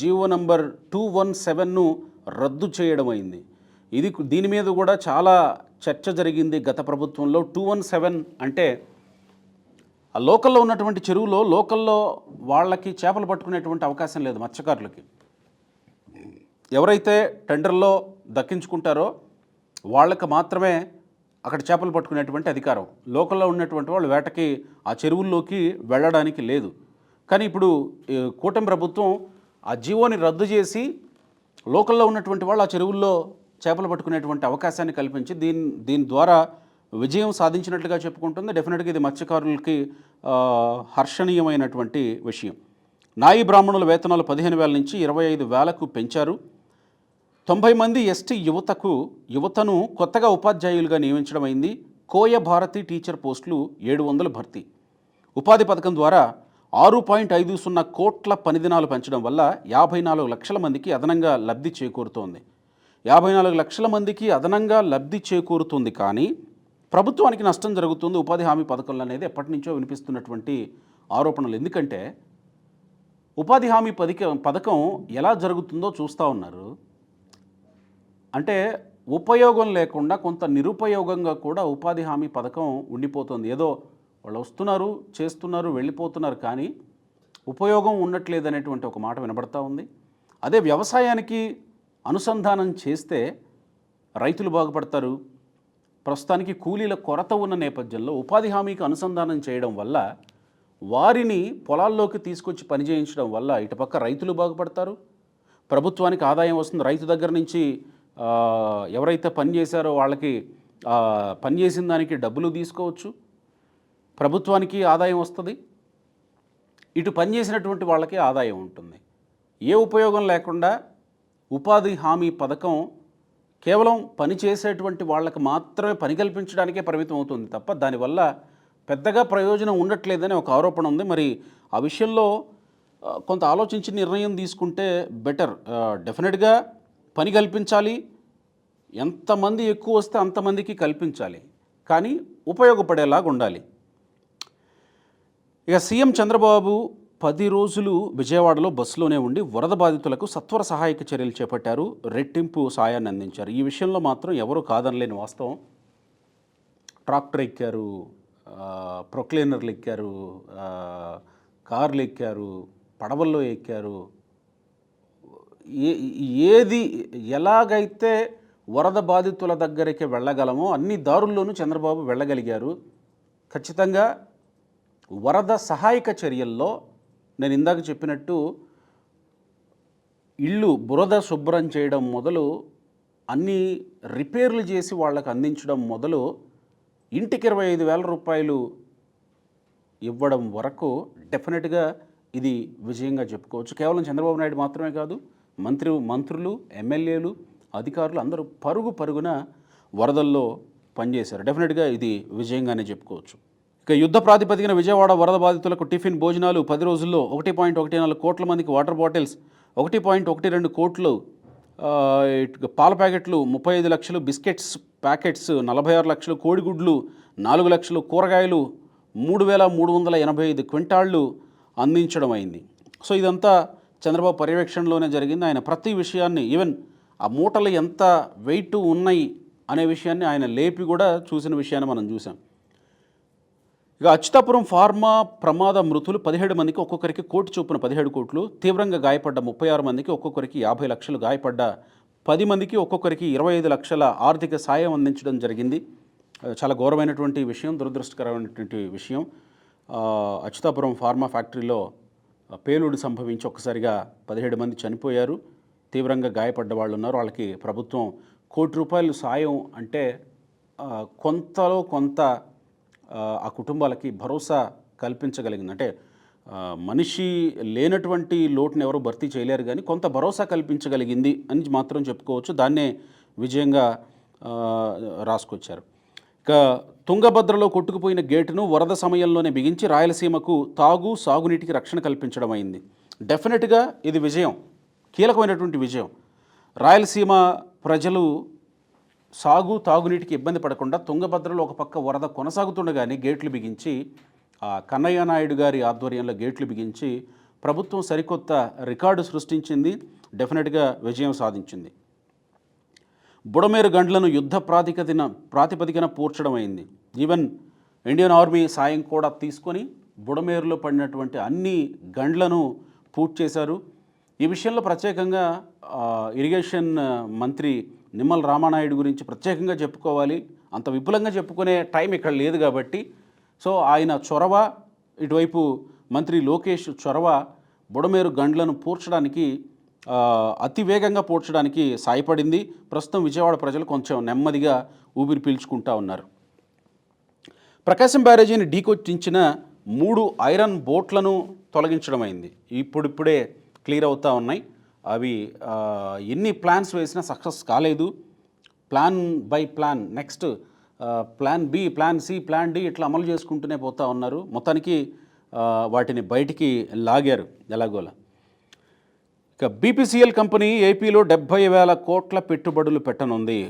జీవో నంబర్ 217ను రద్దు చేయడం అయింది. దీని మీద కూడా చాలా చర్చ జరిగింది గత ప్రభుత్వంలో. 217 అంటే ఆ లోకల్లో ఉన్నటువంటి చెరువులో లోకల్లో వాళ్ళకి చేపలు పట్టుకునేటువంటి అవకాశం లేదు. మత్స్యకారులకి ఎవరైతే టెండర్లో దక్కించుకుంటారో వాళ్ళకి మాత్రమే అక్కడ చేపలు పట్టుకునేటువంటి అధికారం. లోకల్లో ఉన్నటువంటి వాళ్ళు వేటకి ఆ చెరువుల్లోకి వెళ్ళడానికి లేదు. కానీ ఇప్పుడు కూటమి ప్రభుత్వం ఆ జీవోని రద్దు చేసి లోకల్లో ఉన్నటువంటి వాళ్ళు ఆ చెరువుల్లో చేపలు పట్టుకునేటువంటి అవకాశాన్ని కల్పించి దీని ద్వారా విజయం సాధించినట్లుగా చెప్పుకుంటుంది. డెఫినెట్గా ఇది మత్స్యకారులకి హర్షణీయమైనటువంటి విషయం. నాయి బ్రాహ్మణుల వేతనాలు 15,000 నుంచి 25,000కు పెంచారు. 90 మంది ఎస్టీ యువతను కొత్తగా ఉపాధ్యాయులుగా నియమించడమైంది. కోయ భారతి టీచర్ పోస్టులు 700 భర్తీ. ఉపాధి పథకం ద్వారా 6.50 కోట్ల పనిదినాలు పెంచడం వల్ల 54 లక్షల మందికి అదనంగా లబ్ధి చేకూరుతోంది. 54 లక్షల మందికి అదనంగా లబ్ధి చేకూరుతుంది. కానీ ప్రభుత్వానికి నష్టం జరుగుతుంది ఉపాధి హామీ పథకంలో అనేది ఎప్పటి నుంచో వినిపిస్తున్నటువంటి ఆరోపణలు. ఎందుకంటే ఉపాధి హామీ పథకం ఎలా జరుగుతుందో చూస్తూ ఉన్నారు. అంటే ఉపయోగం లేకుండా కొంత నిరుపయోగంగా కూడా ఉపాధి హామీ పథకం ఉండిపోతుంది. ఏదో వాళ్ళు వస్తున్నారు, చేస్తున్నారు, వెళ్ళిపోతున్నారు, కానీ ఉపయోగం ఉండట్లేదనేటువంటి ఒక మాట వినబడతా ఉంది. అదే వ్యవసాయానికి అనుసంధానం చేస్తే రైతులు బాగుపడతారు. ప్రస్తుతానికి కూలీల కొరత ఉన్న నేపథ్యంలో ఉపాధి హామీకి అనుసంధానం చేయడం వల్ల వారిని పొలాల్లోకి తీసుకొచ్చి పనిచేయించడం వల్ల ఇటుపక్క రైతులు బాగుపడతారు, ప్రభుత్వానికి ఆదాయం వస్తుంది. రైతు దగ్గర నుంచి ఎవరైతే పని చేశారో వాళ్ళకి పని చేసిన దానికి డబ్బులు తీసుకోవచ్చు, ప్రభుత్వానికి ఆదాయం వస్తుంది, ఇటు పనిచేసినటువంటి వాళ్ళకి ఆదాయం ఉంటుంది. ఏ ఉపయోగం లేకుండా ఉపాధి హామీ పథకం కేవలం పని చేసేటువంటి వాళ్ళకి మాత్రమే పని కల్పించడానికే పరిమితం అవుతుంది తప్ప దానివల్ల పెద్దగా ప్రయోజనం ఉండట్లేదని ఒక ఆరోపణ ఉంది. మరి ఆ విషయంలో కొంత ఆలోచించి నిర్ణయం తీసుకుంటే బెటర్. డెఫినెట్గా పని కల్పించాలి, ఎంతమంది ఎక్కువ వస్తే అంతమందికి కల్పించాలి, కానీ ఉపయోగపడేలాగా ఉండాలి. ఇక సీఎం చంద్రబాబు 10 రోజులు విజయవాడలో బస్సులోనే ఉండి వరద బాధితులకు సత్వర సహాయక చర్యలు చేపట్టారు, రెట్టింపు సాయాన్ని అందించారు. ఈ విషయంలో మాత్రం ఎవరూ కాదనలేని వాస్తవం. ట్రాక్టర్ ఎక్కారు, ప్రొక్లైనర్లు ఎక్కారు, కార్లు ఎక్కారు, పడవల్లో ఎక్కారు. ఏది ఎలాగైతే వరద బాధితుల దగ్గరికి వెళ్ళగలమో అన్ని దారుల్లోనూ చంద్రబాబు వెళ్ళగలిగారు. ఖచ్చితంగా వరద సహాయక చర్యల్లో నేను ఇందాక చెప్పినట్టు ఇళ్ళు బురద శుభ్రం చేయడం మొదలు, అన్ని రిపేర్లు చేసి వాళ్ళకు అందించడం మొదలు, ఇంటికి 25,000 రూపాయలు ఇవ్వడం వరకు డెఫినెట్గా ఇది విజయంగా చెప్పుకోవచ్చు. కేవలం చంద్రబాబు నాయుడు మాత్రమే కాదు, మంత్రులు, ఎమ్మెల్యేలు, అధికారులు అందరూ పరుగున వరదల్లో పనిచేశారు. డెఫినెట్గా ఇది విజయంగానే చెప్పుకోవచ్చు. ఇక యుద్ధ ప్రాతిపదికన విజయవాడ వరద బాధితులకు టిఫిన్ భోజనాలు 10 రోజుల్లో 1.14 కోట్ల మందికి వాటర్ బాటిల్స్, 1.12 కోట్లు పాల ప్యాకెట్లు, 35 లక్షలు బిస్కెట్స్ ప్యాకెట్స్, 46 లక్షలు కోడిగుడ్లు, 4 లక్షలు కూరగాయలు, 3,385 క్వింటాళ్ళు అందించడం అయింది. సో ఇదంతా చంద్రబాబు పర్యవేక్షణలోనే జరిగింది. ఆయన ప్రతి విషయాన్ని, ఈవెన్ ఆ మూటలు ఎంత వెయిట్ ఉన్నాయి అనే విషయాన్ని ఆయన లేపి కూడా చూసిన విషయాన్ని మనం చూసాం. ఇక అచ్యుతాపురం ఫార్మా ప్రమాద మృతులు 17 మందికి ఒక్కొక్కరికి కోటి చొప్పున 17 కోట్లు, తీవ్రంగా గాయపడ్డ 36 మందికి ఒక్కొక్కరికి 50 లక్షలు, గాయపడ్డ 10 మందికి ఒక్కొక్కరికి 25 లక్షల ఆర్థిక సాయం అందించడం జరిగింది. చాలా ఘోరమైనటువంటి విషయం, దురదృష్టకరమైనటువంటి విషయం. అచ్యుతాపురం ఫార్మా ఫ్యాక్టరీలో పేలుడు సంభవించి ఒక్కసారిగా 17 మంది చనిపోయారు, తీవ్రంగా గాయపడ్డ వాళ్ళు ఉన్నారు. వాళ్ళకి ప్రభుత్వం ₹1 కోటి సాయం అంటే కొంతలో కొంత ఆ కుటుంబాలకి భరోసా కల్పించగలిగింది. అంటే మనిషి లేనటువంటి లోటుని ఎవరు భర్తీ చేయలేరు, కానీ కొంత భరోసా కల్పించగలిగింది అని మాత్రం చెప్పుకోవచ్చు. దాన్నే విజయంగా రాసుకొచ్చారు. ఇక తుంగభద్రలో కొట్టుకుపోయిన గేటును వరద సమయంలోనే బిగించి రాయలసీమకు సాగునీటికి రక్షణ కల్పించడం అయింది. డెఫినెట్గా ఇది విజయం, కీలకమైనటువంటి విజయం. రాయలసీమ ప్రజలు తాగునీటికి ఇబ్బంది పడకుండా తుంగభద్రలో ఒక పక్క వరద కొనసాగుతుండగానే గేట్లు బిగించి, కన్నయ్య నాయుడు గారి ఆధ్వర్యంలో గేట్లు బిగించి ప్రభుత్వం సరికొత్త రికార్డు సృష్టించింది, డెఫినెట్గా విజయం సాధించింది. బుడమేరు గండ్లను యుద్ధ ప్రాతిపదికన పూడ్చడం అయింది. ఈవెన్ ఇండియన్ ఆర్మీ సాయం కూడా తీసుకొని బుడమేరులో పడినటువంటి అన్ని గండ్లను పూర్తి చేశారు. ఈ విషయంలో ప్రత్యేకంగా ఇరిగేషన్ మంత్రి నిమ్మల రామానాయుడు గురించి ప్రత్యేకంగా చెప్పుకోవాలి. అంత విపులంగా చెప్పుకునే టైం ఇక్కడ లేదు కాబట్టి, సో ఆయన చొరవ, ఇటువైపు మంత్రి లోకేష్ చొరవ బుడమేరు గండ్లను పూడ్చడానికి, అతి వేగంగా పూడ్చడానికి సాయపడింది. ప్రస్తుతం విజయవాడ ప్రజలు కొంచెం నెమ్మదిగా ఊపిరి పీల్చుకుంటా ఉన్నారు. ప్రకాశం బ్యారేజీని ఢీకొట్టించిన 3 ఐరన్ బోట్లను తొలగించడం అయింది. ఇప్పుడిప్పుడే క్లియర్ అవుతూ ఉన్నాయి. అవి ఎన్ని ప్లాన్స్ వేసినా సక్సెస్ కాలేదు. Plan by plan, next plan B, plan C, plan D ఇట్లా అమలు చేసుకుంటూనే పోతూ ఉన్నారు. మొత్తానికి వాటిని బయటికి లాగారు ఎలాగోలా. ఇక బీపీసీఎల్ కంపెనీ ఏపీలో 70,000 కోట్ల పెట్టుబడులు పెట్టనుంది.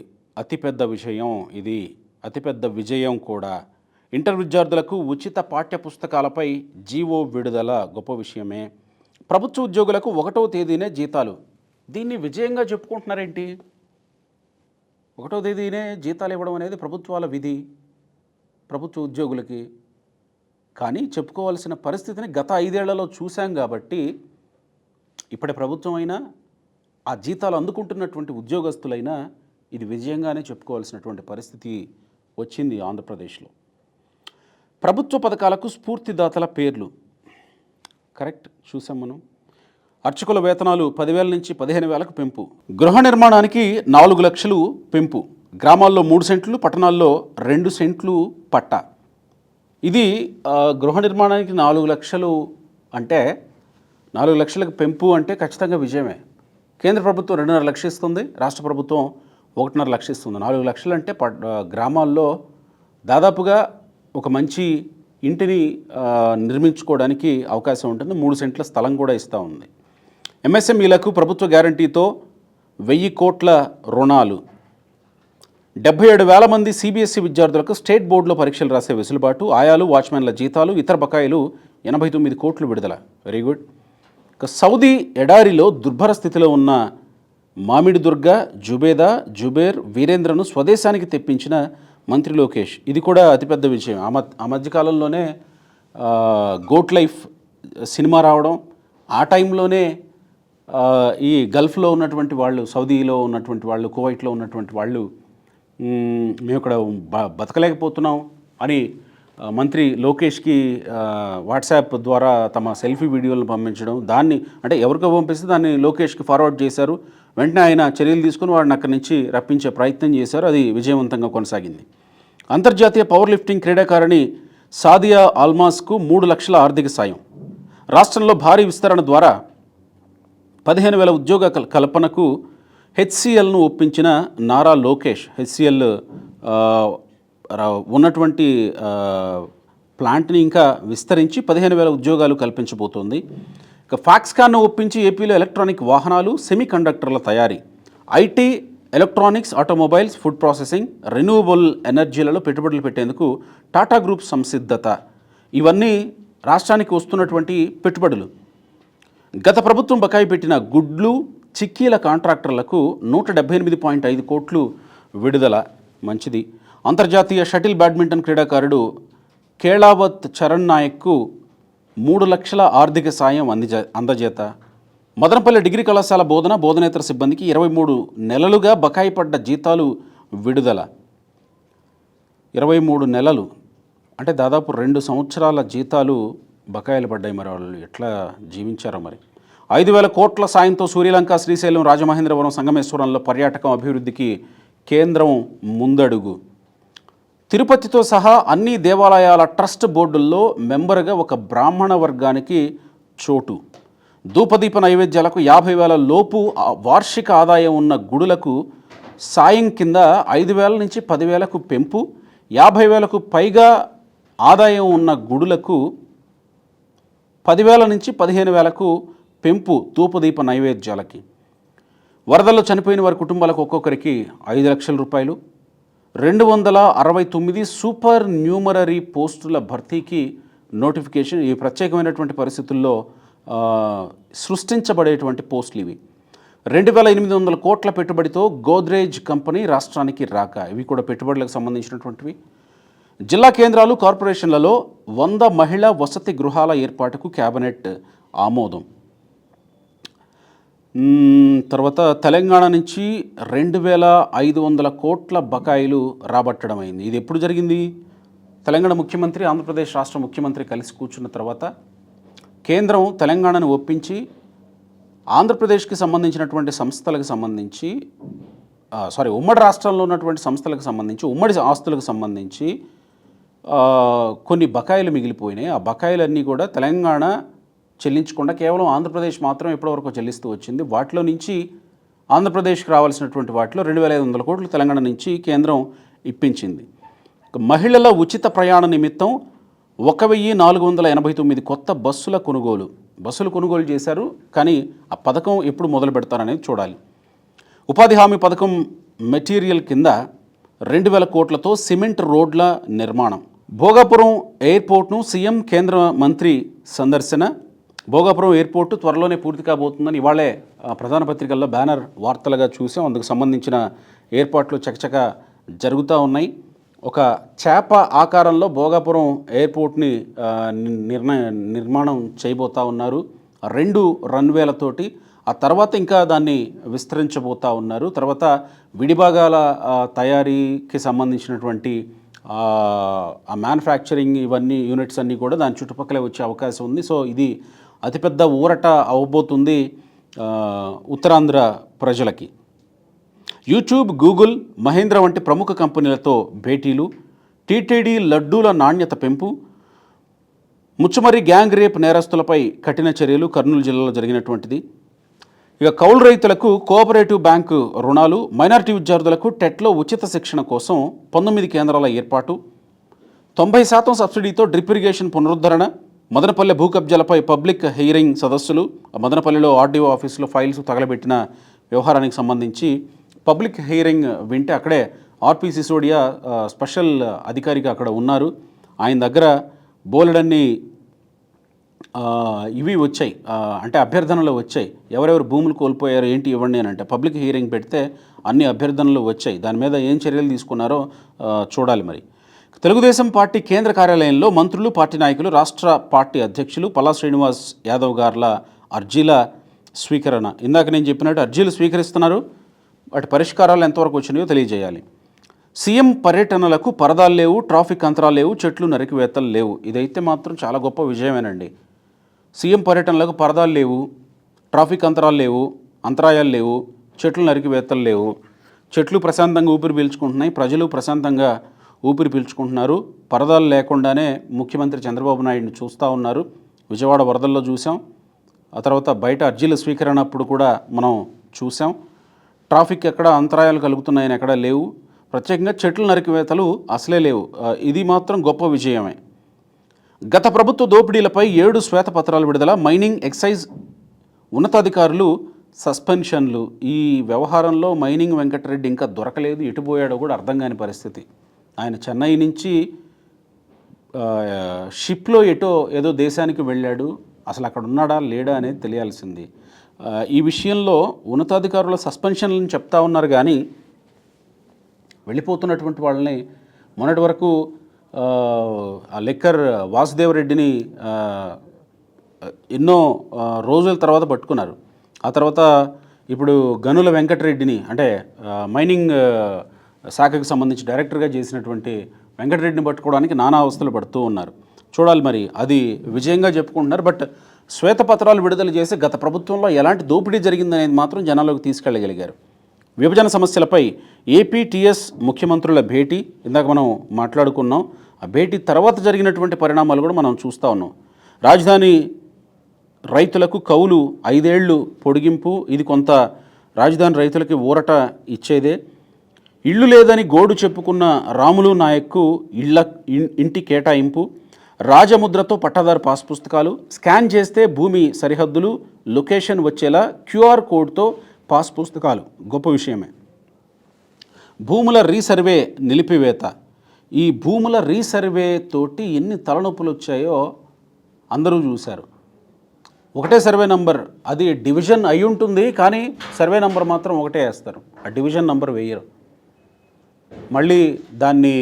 అతిపెద్ద విషయం ఇది, అతిపెద్ద విజయం కూడా. ఇంటర్ విద్యార్థులకు ఉచిత పాఠ్యపుస్తకాలపై జీవో విడుదల గొప్ప విషయమే. ప్రభుత్వ ఉద్యోగులకు 1వ తేదీనే జీతాలు. దీన్ని విజయంగా చెప్పుకుంటున్నారేంటి? 1వ తేదీనే జీతాలు ఇవ్వడం అనేది ప్రభుత్వాల విధి ప్రభుత్వ ఉద్యోగులకి. కానీ చెప్పుకోవాల్సిన పరిస్థితిని గత 5 ఏళ్లలో చూశాం కాబట్టి, ఇప్పటి ప్రభుత్వం అయినా ఆ జీతాలు అందుకుంటున్నటువంటి ఉద్యోగస్తులైనా ఇది విజయంగానే చెప్పుకోవాల్సినటువంటి పరిస్థితి వచ్చింది ఆంధ్రప్రదేశ్లో. ప్రభుత్వ పథకాలకు స్ఫూర్తిదాతల పేర్లు కరెక్ట్ చూసాం మనం. అర్చకుల వేతనాలు 10,000 నుంచి 15,000కు పెంపు. గృహ నిర్మాణానికి 4 లక్షలు పెంపు. గ్రామాల్లో 3 సెంట్లు, పట్టణాల్లో 2 సెంట్లు పట్టా. ఇది గృహ నిర్మాణానికి 4 లక్షలు అంటే 4 లక్షలకు పెంపు అంటే ఖచ్చితంగా విజయమే. కేంద్ర ప్రభుత్వం 2.5 లక్షలు ఇస్తుంది, రాష్ట్ర ప్రభుత్వం 1.5 లక్షలు ఇస్తుంది. 4 లక్షలు అంటే గ్రామాల్లో దాదాపుగా ఒక మంచి ఇంటిని నిర్మించుకోవడానికి అవకాశం ఉంటుంది. 3 సెంట్ల స్థలం కూడా ఇస్తూ ఉంది. ఎంఎస్ఎంఈలకు ప్రభుత్వ గ్యారంటీతో 1,000 కోట్ల రుణాలు. 77,000 మంది సిబిఎస్ఈ విద్యార్థులకు స్టేట్ బోర్డులో పరీక్షలు రాసే వెసులుబాటు, ఆయాలు, వాచ్మెన్ల జీతాలు, ఇతర బకాయిలు 89 కోట్లు విడుదల. Very good. ఇక సౌదీ ఎడారిలో దుర్భర స్థితిలో ఉన్న మామిడి దుర్గ, జుబేదా, జుబేర్, వీరేంద్రను స్వదేశానికి తెప్పించిన మంత్రి లోకేష్. ఇది కూడా అతిపెద్ద విషయం. ఆ మధ్యకాలంలోనే గోట్ లైఫ్ సినిమా రావడం, ఆ టైంలోనే ఈ గల్ఫ్లో ఉన్నటువంటి వాళ్ళు, సౌదీలో ఉన్నటువంటి వాళ్ళు, కువైట్లో ఉన్నటువంటి వాళ్ళు మేము ఇక్కడ బతకలేకపోతున్నాం అని మంత్రి లోకేష్కి వాట్సాప్ ద్వారా తమ సెల్ఫీ వీడియోలను పంపించడం, దాన్ని అంటే ఎవరికో పంపిస్తే దాన్ని లోకేష్కి ఫార్వర్డ్ చేశారు. వెంటనే ఆయన చర్యలు తీసుకుని వాడిని అక్కడి నుంచి రప్పించే ప్రయత్నం చేశారు. అది విజయవంతంగా కొనసాగింది. అంతర్జాతీయ పవర్ లిఫ్టింగ్ క్రీడాకారిణి సాదియా అల్మాస్కు 3 లక్షల ఆర్థిక సాయం. రాష్ట్రంలో భారీ విస్తరణ ద్వారా 15,000 ఉద్యోగ కల్పనకు హెచ్సిఎల్ను ఒప్పించిన నారా లోకేష్. హెచ్సిఎల్ ఉన్నటువంటి ప్లాంట్ని ఇంకా విస్తరించి 15,000 ఉద్యోగాలు కల్పించబోతోంది. ఇక ఫాక్స్కాన్ను ఒప్పించి ఏపీలో ఎలక్ట్రానిక్ వాహనాలు, సెమీ కండక్టర్ల తయారీ, IT, electronics, automobiles, food processing, renewable ఎనర్జీలలో పెట్టుబడులు పెట్టేందుకు టాటా గ్రూప్ సంసిద్ధత. ఇవన్నీ రాష్ట్రానికి వస్తున్నటువంటి పెట్టుబడులు. గత ప్రభుత్వం బకాయి పెట్టిన గుడ్లు, చిక్కీల కాంట్రాక్టర్లకు 178.5 కోట్లు విడుదల. మంచిది. అంతర్జాతీయ షటిల్ బ్యాడ్మింటన్ క్రీడాకారుడు కేళావత్ చరణ్ నాయక్కు 3 లక్షల ఆర్థిక సాయం అందజేత. మదనపల్లి డిగ్రీ కళాశాల బోధనేతర సిబ్బందికి 23 నెలలుగా బకాయి పడ్డ జీతాలు విడుదల. 23 నెలలు అంటే దాదాపు 2 సంవత్సరాల జీతాలు బకాయిలు పడ్డాయి. మరి వాళ్ళు ఎట్లా జీవించారో మరి. 5,000 కోట్ల సాయంతో సూర్యలంక, శ్రీశైలం, రాజమహేంద్రవరం, సంగమేశ్వరంలో పర్యాటకం అభివృద్ధికి కేంద్రం ముందడుగు. తిరుపతితో సహా అన్ని దేవాలయాల ట్రస్ట్ బోర్డుల్లో మెంబర్గా ఒక బ్రాహ్మణ వర్గానికి చోటు. ధూపదీప నైవేద్యాలకు 50,000 లోపు వార్షిక ఆదాయం ఉన్న గుడులకు సాయం కింద 5,000 నుంచి 10,000కు పెంపు. 50,000కు పైగా ఆదాయం ఉన్న గుడులకు 10,000 నుంచి 15,000కు పెంపు ధూపదీప నైవేద్యాలకి. వరదల్లో చనిపోయిన వారి కుటుంబాలకు ఒక్కొక్కరికి 5 లక్షల రూపాయలు. 269 సూపర్ న్యూమరరీ పోస్టుల భర్తీకి నోటిఫికేషన్. ఈ ప్రత్యేకమైనటువంటి పరిస్థితుల్లో సృష్టించబడేటువంటి పోస్టులు ఇవి. 2,800 కోట్ల పెట్టుబడితో గోద్రేజ్ కంపెనీ రాష్ట్రానికి రాక. ఇవి కూడా పెట్టుబడులకు సంబంధించినటువంటివి. జిల్లా కేంద్రాలు, కార్పొరేషన్లలో 100 మహిళా వసతి గృహాల ఏర్పాటుకు కేబినెట్ ఆమోదం. తర్వాత తెలంగాణ నుంచి 2,500 కోట్ల బకాయిలు రాబట్టడం అయింది. ఇది ఎప్పుడు జరిగింది? తెలంగాణ ముఖ్యమంత్రి, ఆంధ్రప్రదేశ్ రాష్ట్ర ముఖ్యమంత్రి కలిసి కూర్చున్న తర్వాత కేంద్రం తెలంగాణను ఒప్పించి ఆంధ్రప్రదేశ్కి సంబంధించినటువంటి సంస్థలకు సంబంధించి ఉమ్మడి రాష్ట్రంలో ఉన్నటువంటి సంస్థలకు సంబంధించి, ఉమ్మడి ఆస్తులకు సంబంధించి కొన్ని బకాయిలు మిగిలిపోయినాయి. ఆ బకాయిలన్నీ కూడా తెలంగాణ చెల్లించకుండా కేవలం ఆంధ్రప్రదేశ్ మాత్రం ఇప్పటివరకు చెల్లిస్తూ వచ్చింది. వాటిలో నుంచి ఆంధ్రప్రదేశ్కి రావాల్సినటువంటి వాటిలో 2,500 కోట్లు తెలంగాణ నుంచి కేంద్రం ఇప్పించింది. మహిళల ఉచిత ప్రయాణ నిమిత్తం 1,489 కొత్త బస్సులు కొనుగోలు చేశారు. కానీ ఆ పథకం ఎప్పుడు మొదలు పెడతారనేది చూడాలి. ఉపాధి హామీ పథకం మెటీరియల్ కింద 2,000 కోట్లతో సిమెంట్ రోడ్ల నిర్మాణం. భోగాపురం ఎయిర్పోర్ట్ను సీఎం, కేంద్ర మంత్రి సందర్శన. భోగాపురం ఎయిర్పోర్టు త్వరలోనే పూర్తి కాబోతుందని ఇవాళే ప్రధాన పత్రికల్లో బ్యానర్ వార్తలుగా చూసాం. అందుకు సంబంధించిన ఏర్పాట్లు చకచక జరుగుతూ ఉన్నాయి. ఒక చేప ఆకారంలో భోగాపురం ఎయిర్పోర్ట్ని నిర్మాణం చేయబోతూ ఉన్నారు 2 రన్వేలతోటి. ఆ తర్వాత ఇంకా దాన్ని విస్తరించబోతూ ఉన్నారు. తర్వాత విడిభాగాల తయారీకి సంబంధించినటువంటి ఆ మ్యానుఫ్యాక్చరింగ్ ఇవన్నీ యూనిట్స్ అన్నీ కూడా దాని చుట్టుపక్కలే వచ్చే అవకాశం ఉంది. సో ఇది అతిపెద్ద ఊరట అవబోతుంది ఉత్తరాంధ్ర ప్రజలకి. యూట్యూబ్, గూగుల్, మహేంద్ర వంటి ప్రముఖ కంపెనీలతో భేటీలు. టీటీడీ లడ్డూల నాణ్యత పెంపు. ముచ్చుమర్రి గ్యాంగ్ రేప్ నేరస్తులపై కఠిన చర్యలు. కర్నూలు జిల్లాలో జరిగినటువంటిది. ఇక కౌలు రైతులకు కోఆపరేటివ్ బ్యాంకు రుణాలు. మైనారిటీ విద్యార్థులకు టెట్లో ఉచిత శిక్షణ కోసం 19 కేంద్రాల ఏర్పాటు. 90% సబ్సిడీతో డ్రిప్ ఇరిగేషన్ పునరుద్ధరణ. మదనపల్లె భూ కబ్జాలపై పబ్లిక్ హియరింగ్ సదస్సులు. మదనపల్లిలో ఆర్డీఓ ఆఫీసులో ఫైల్స్ తగలబెట్టిన వ్యవహారానికి సంబంధించి పబ్లిక్ హియరింగ్ వింటే అక్కడే ఆర్పి సిసోడియా స్పెషల్ అధికారిగా అక్కడ ఉన్నారు. ఆయన దగ్గర బోలెడన్ని ఇవి వచ్చాయి, అంటే అభ్యర్థనలు వచ్చాయి. ఎవరెవరు భూములు కోల్పోయారు ఏంటి ఇవ్వండి అని అంటే పబ్లిక్ హియరింగ్ పెడితే అన్ని అభ్యర్థనలు వచ్చాయి. దాని మీద ఏం చర్యలు తీసుకున్నారో చూడాలి. మరి తెలుగుదేశం పార్టీ కేంద్ర కార్యాలయంలో మంత్రులు, పార్టీ నాయకులు, రాష్ట్ర పార్టీ అధ్యక్షులు పల్లా శ్రీనివాస్ యాదవ్ గార్ల అర్జీల స్వీకరణ. ఇందాక నేను చెప్పినట్టు అర్జీలు స్వీకరిస్తున్నారు, వాటి పరిష్కారాలు ఎంతవరకు వచ్చినాయో తెలియజేయాలి. సీఎం పర్యటనలకు పరదాలు లేవు, ట్రాఫిక్ అంతరాలు లేవు, చెట్లు నరికివేతలు లేవు. ఇదైతే మాత్రం చాలా గొప్ప విజయమేనండి. సీఎం పర్యటనలకు పరదాలు లేవు, ట్రాఫిక్ అంతరాలు లేవు, అంతరాయాలు లేవు, చెట్లు నరికివేతలు లేవు. చెట్లు ప్రశాంతంగా ఊపిరి పీల్చుకుంటున్నాయి, ప్రజలు ప్రశాంతంగా ఊపిరి పీల్చుకుంటున్నారు. పరదాలు లేకుండానే ముఖ్యమంత్రి చంద్రబాబు నాయుడిని చూస్తూ ఉన్నారు. విజయవాడ వరదల్లో చూసాం, ఆ తర్వాత బయట అర్జీల స్వీకరణ అప్పుడు కూడా మనం చూసాం. ట్రాఫిక్ ఎక్కడ అంతరాయాలు కలుగుతున్నాయని ఎక్కడా లేవు. ప్రత్యేకంగా చెట్లు నరికివేతలు అసలే లేవు. ఇది మాత్రం గొప్ప విజయమే. గత ప్రభుత్వ దోపిడీలపై 7 శ్వేతపత్రాలు విడుదల, మైనింగ్, ఎక్సైజ్ ఉన్నతాధికారులు సస్పెన్షన్లు. ఈ వ్యవహారంలో మైనింగ్ వెంకటరెడ్డి ఇంకా దొరకలేదు, ఎటుపోయాడో కూడా అర్థం కాని పరిస్థితి. ఆయన చెన్నై నుంచి షిప్లో ఏదో దేశానికి వెళ్ళాడు, అసలు అక్కడ ఉన్నాడా లేడా అనేది తెలియాల్సింది. ఈ విషయంలో ఉన్నతాధికారుల సస్పెన్షన్లను చెప్తా ఉన్నారు, కానీ వెళ్ళిపోతున్నటువంటి వాళ్ళని మొన్నటి వరకు లెక్కర్ వాసుదేవరెడ్డిని ఎన్నో రోజుల తర్వాత పట్టుకున్నారు. ఆ తర్వాత ఇప్పుడు గనుల వెంకటరెడ్డిని, అంటే మైనింగ్ శాఖకు సంబంధించి డైరెక్టర్గా చేసినటువంటి వెంకటరెడ్డిని పట్టుకోవడానికి నానా అవస్థలు పడుతూ ఉన్నారు. చూడాలి మరి, అది విజయంగా చెప్పుకుంటున్నారు. బట్ శ్వేతపత్రాలు విడుదల చేసి గత ప్రభుత్వంలో ఎలాంటి దోపిడీ జరిగిందనేది మాత్రం జనాల్లోకి తీసుకెళ్ళగలిగారు. విభజన సమస్యలపై ఏపీ టీఎస్ ముఖ్యమంత్రుల భేటీ ఇందాక మనం మాట్లాడుకున్నాం. ఆ భేటీ తర్వాత జరిగినటువంటి పరిణామాలు కూడా మనం చూస్తూ ఉన్నాం. రాజధాని రైతులకు కౌలు 5 ఏళ్ళు పొడిగింపు, ఇది కొంత రాజధాని రైతులకి ఊరట ఇచ్చేదే. ఇల్లు లేదని గోడు చెప్పుకున్న రాములు నాయక్కు ఇంటి కేటాయింపు, రాజముద్రతో పట్టాదారు పాస్ పుస్తకాలు, స్కాన్ చేస్తే భూమి సరిహద్దులు లొకేషన్ వచ్చేలా క్యూఆర్ కోడ్తో పాస్ పుస్తకాలు. గొప్ప విషయమే. భూముల రీసర్వే నిలిపివేత. ఈ భూముల రీసర్వే తోటి ఎన్ని తలనొప్పులు వచ్చాయో అందరూ చూశారు. ఒకటే సర్వే నంబర్, అది డివిజన్ అయి ఉంటుంది, కానీ సర్వే నంబర్ మాత్రం ఒకటే వేస్తారు, ఆ డివిజన్ నంబర్ వేయరు. మళ్ళీ దాన్ని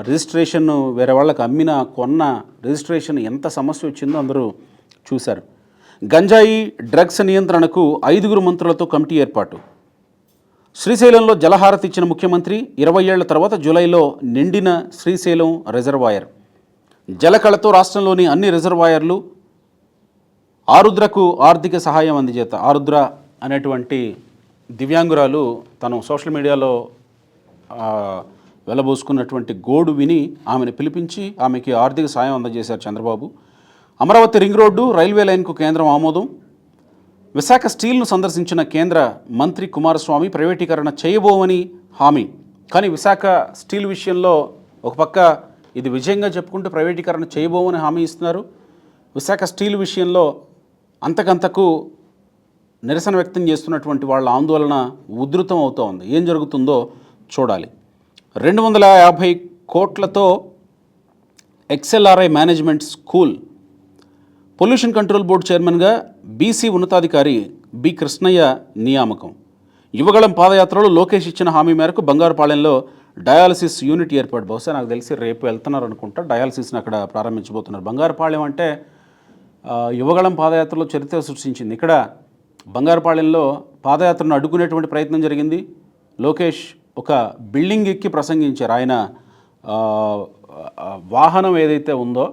రిజిస్ట్రేషన్ వేరే వాళ్ళకి అమ్మిన కొన్న రిజిస్ట్రేషన్ ఎంత సమస్య వచ్చిందో అందరూ చూశారు. గంజాయి డ్రగ్స్ నియంత్రణకు 5 మంత్రులతో కమిటీ ఏర్పాటు. శ్రీశైలంలో జలహారతి ఇచ్చిన ముఖ్యమంత్రి. 20 ఏళ్ల తర్వాత జూలైలో నిండిన శ్రీశైలం రిజర్వాయర్. జలకళతో రాష్ట్రంలోని అన్ని రిజర్వాయర్లు. ఆరుద్రకు ఆర్థిక సహాయం అందజేత. ఆరుద్ర అనేటువంటి దివ్యాంగురాలు తను సోషల్ మీడియాలో వెలబోసుకున్నటువంటి గోడు విని ఆమెను పిలిపించి ఆమెకి ఆర్థిక సాయం అందజేశారు Chandrababu. Amaravati ring road railway లైన్కు కేంద్రం ఆమోదం. విశాఖ స్టీల్ను సందర్శించిన కేంద్ర మంత్రి కుమారస్వామి ప్రైవేటీకరణ చేయబోమని హామీ. కానీ విశాఖ స్టీల్ విషయంలో ఒక పక్క ఇది విజయంగా చెప్పుకుంటూ ప్రైవేటీకరణ చేయబోమని హామీ ఇస్తున్నారు. విశాఖ స్టీల్ విషయంలో అంతకంతకు నిరసన వ్యక్తం చేస్తున్నటువంటి వాళ్ళ ఆందోళన ఉధృతం అవుతూ ఉంది. ఏం జరుగుతుందో చూడాలి. 250 కోట్లతో XLRI management school. Pollution control board చైర్మన్గా బీసీ ఉన్నతాధికారి బి కృష్ణయ్య నియామకం. యువగళం పాదయాత్రలో లోకేష్ ఇచ్చిన హామీ మేరకు బంగారుపాలెంలో డయాలసిస్ యూనిట్ ఏర్పాటు. బహుశా నాకు తెలిసి రేపు వెళ్తున్నారు అనుకుంటా, డయాలసిస్ని అక్కడ ప్రారంభించబోతున్నారు. బంగారుపాలెం అంటే యువగళం పాదయాత్రలో చరిత్ర సృష్టించింది. ఇక్కడ బంగారుపాలెంలో పాదయాత్రను అడ్డుకునేటువంటి ప్రయత్నం జరిగింది. లోకేష్ ఒక బిల్డింగ్ ఎక్కి ప్రసంగించారు. ఆయన వాహనం ఏదైతే ఉందో,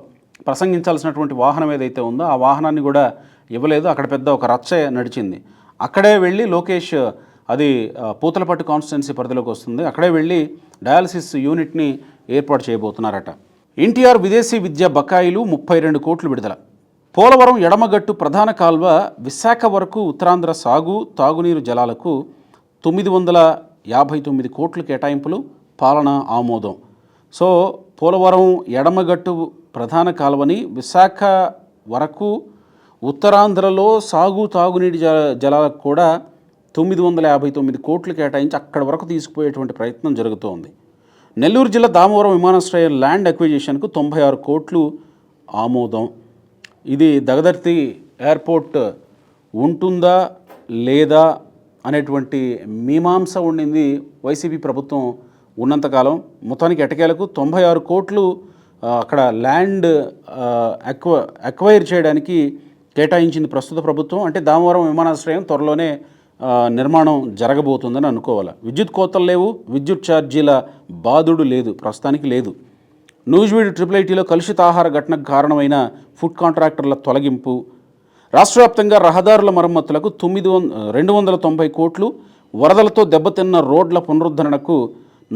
ప్రసంగించాల్సినటువంటి వాహనం ఏదైతే ఉందో ఆ వాహనాన్ని కూడా ఇవ్వలేదు. అక్కడ పెద్ద ఒక రచ్చ నడిచింది. అక్కడే వెళ్ళి లోకేష్, అది పూతలపట్టు కాన్స్టిట్యున్సీ పరిధిలోకి వస్తుంది, అక్కడే వెళ్ళి డయాలసిస్ యూనిట్ని ఏర్పాటు చేయబోతున్నారట. ఎన్టీఆర్ విదేశీ విద్య బకాయిలు 32 కోట్లు విడుదల. పోలవరం ఎడమగట్టు ప్రధాన కాల్వ విశాఖ వరకు ఉత్తరాంధ్ర సాగు తాగునీరు జలాలకు 959 కోట్లు కేటాయింపులు, పాలన ఆమోదం. సో పోలవరం ఎడమగట్టు ప్రధాన కాలువని విశాఖ వరకు ఉత్తరాంధ్రలో సాగు తాగునీటి జలాలకు కూడా 959 కోట్లు కేటాయించి అక్కడి వరకు తీసుకుపోయేటువంటి ప్రయత్నం జరుగుతోంది. నెల్లూరు జిల్లా దామవరం విమానాశ్రయ ల్యాండ్ అక్విజిషన్కు 96 కోట్లు ఆమోదం. ఇది దగదర్తి ఎయిర్పోర్ట్ ఉంటుందా లేదా అనేటువంటి మీమాంస ఉండింది వైసీపీ ప్రభుత్వం ఉన్నంతకాలం. మొత్తానికి ఎటకేలకు 96 కోట్లు అక్కడ ల్యాండ్ అక్వైర్ చేయడానికి కేటాయించింది ప్రస్తుత ప్రభుత్వం. అంటే దామవరం విమానాశ్రయం త్వరలోనే నిర్మాణం జరగబోతుందని అనుకోవాలి. విద్యుత్ కోతలు లేవు, విద్యుత్ ఛార్జీల బాధుడు లేదు, ప్రస్తుతానికి లేదు. నూజివీడు IIITలో కలుషిత ఆహార ఘటనకు కారణమైన ఫుడ్ కాంట్రాక్టర్ల తొలగింపు, రాష్ట్ర వ్యాప్తంగా రహదారుల మరమ్మతులకు 290 కోట్లు, వరదలతో దెబ్బతిన్న రోడ్ల పునరుద్ధరణకు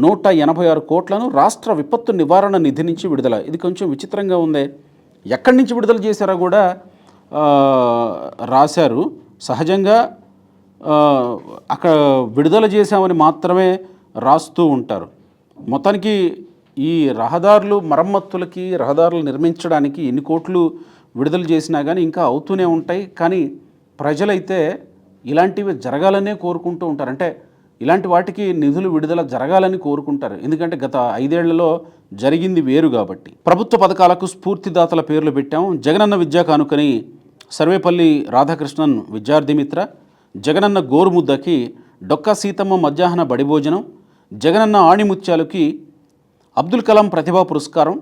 186 కోట్లను రాష్ట్ర విపత్తు నివారణ నిధి నుంచి విడుదల. ఇది కొంచెం విచిత్రంగా ఉంది. ఎక్కడి నుంచి విడుదల చేశారో కూడా రాశారు. సహజంగా అక్కడ విడుదల చేశామని మాత్రమే రాస్తూ ఉంటారు. మొత్తానికి ఈ రహదారులు మరమ్మతులకి, రహదారులు నిర్మించడానికి ఎన్ని కోట్లు విడుదల చేసినా కానీ ఇంకా అవుతూనే ఉంటాయి. కానీ ప్రజలైతే ఇలాంటివి జరగాలనే కోరుకుంటూ ఉంటారు. అంటే ఇలాంటి వాటికి నిధులు విడుదల జరగాలని కోరుకుంటారు. ఎందుకంటే గత 5 ఏళ్లలో జరిగింది వేరు కాబట్టి. ప్రభుత్వ పథకాలకు స్ఫూర్తిదాతల పేర్లు పెట్టాం. జగనన్న విద్యా కానుకని సర్వేపల్లి రాధాకృష్ణన్ విద్యార్థి మిత్ర, జగనన్న గోరుముద్దకి డొక్కా సీతమ్మ మధ్యాహ్న బడి భోజనం, జగనన్న ఆణిముత్యాలకి అబ్దుల్ కలాం ప్రతిభా పురస్కారం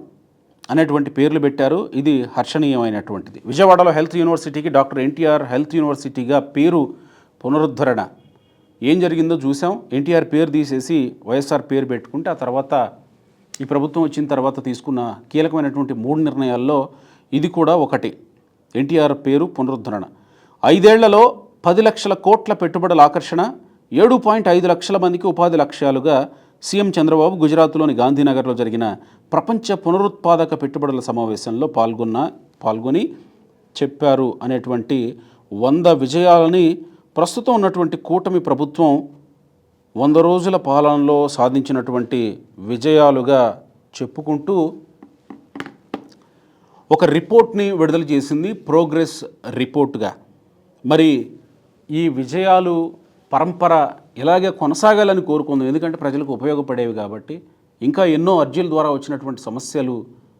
అనేటువంటి పేర్లు పెట్టారు. ఇది హర్షణీయమైనటువంటిది. విజయవాడలో హెల్త్ యూనివర్సిటీకి డాక్టర్ ఎన్టీఆర్ హెల్త్ యూనివర్సిటీగా పేరు పునరుద్ధరణ. ఏం జరిగిందో చూసాం. ఎన్టీఆర్ పేరు తీసేసి వైఎస్ఆర్ పేరు పెట్టుకుంటే ఆ తర్వాత ఈ ప్రభుత్వం వచ్చిన తర్వాత తీసుకున్న కీలకమైనటువంటి 3 నిర్ణయాల్లో ఇది కూడా ఒకటి. ఎన్టీఆర్ పేరు పునరుద్ధరణ. 5 ఏళ్లలో 10 లక్షల కోట్ల పెట్టుబడుల ఆకర్షణ, 7.5 లక్షల మందికి ఉపాధి లక్ష్యాలుగా సీఎం చంద్రబాబు గుజరాత్లోని గాంధీనగర్లో జరిగిన ప్రపంచ పునరుత్పాదక పెట్టుబడుల సమావేశంలో పాల్గొని చెప్పారు అనేటువంటి 100 విజయాలని ప్రస్తుతం ఉన్నటువంటి కూటమి ప్రభుత్వం 100 రోజుల పాలనలో సాధించినటువంటి విజయాలుగా చెప్పుకుంటూ ఒక రిపోర్ట్ని విడుదల చేసింది, ప్రోగ్రెస్ రిపోర్ట్గా. మరి ఈ విజయాలు పరంపర ఇలాగే కొనసాగాలని కోరుకుందాం. ఎందుకంటే ప్రజలకు ఉపయోగపడేవి కాబట్టి. ఇంకా ఎన్నో అర్జీల ద్వారా వచ్చినటువంటి సమస్యలు,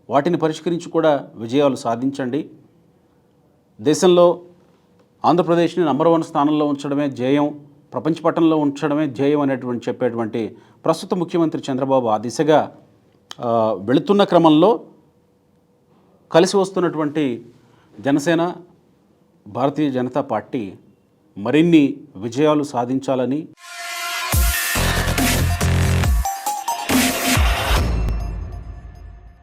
వాటిని పరిష్కరించి కూడా విజయాలు సాధించండి. దేశంలో ఆంధ్రప్రదేశ్ని నంబర్ 1 స్థానంలో ఉంచడమే ధ్యేయం, ప్రపంచ పటంలో ఉంచడమే ధ్యేయం అనేటువంటి చెప్పేటువంటి ప్రస్తుత ముఖ్యమంత్రి చంద్రబాబు ఆ దిశగా వెళుతున్న క్రమంలో కలిసి వస్తున్నటువంటి జనసేన, భారతీయ జనతా పార్టీ మరిన్ని విజయాలు సాధించాలని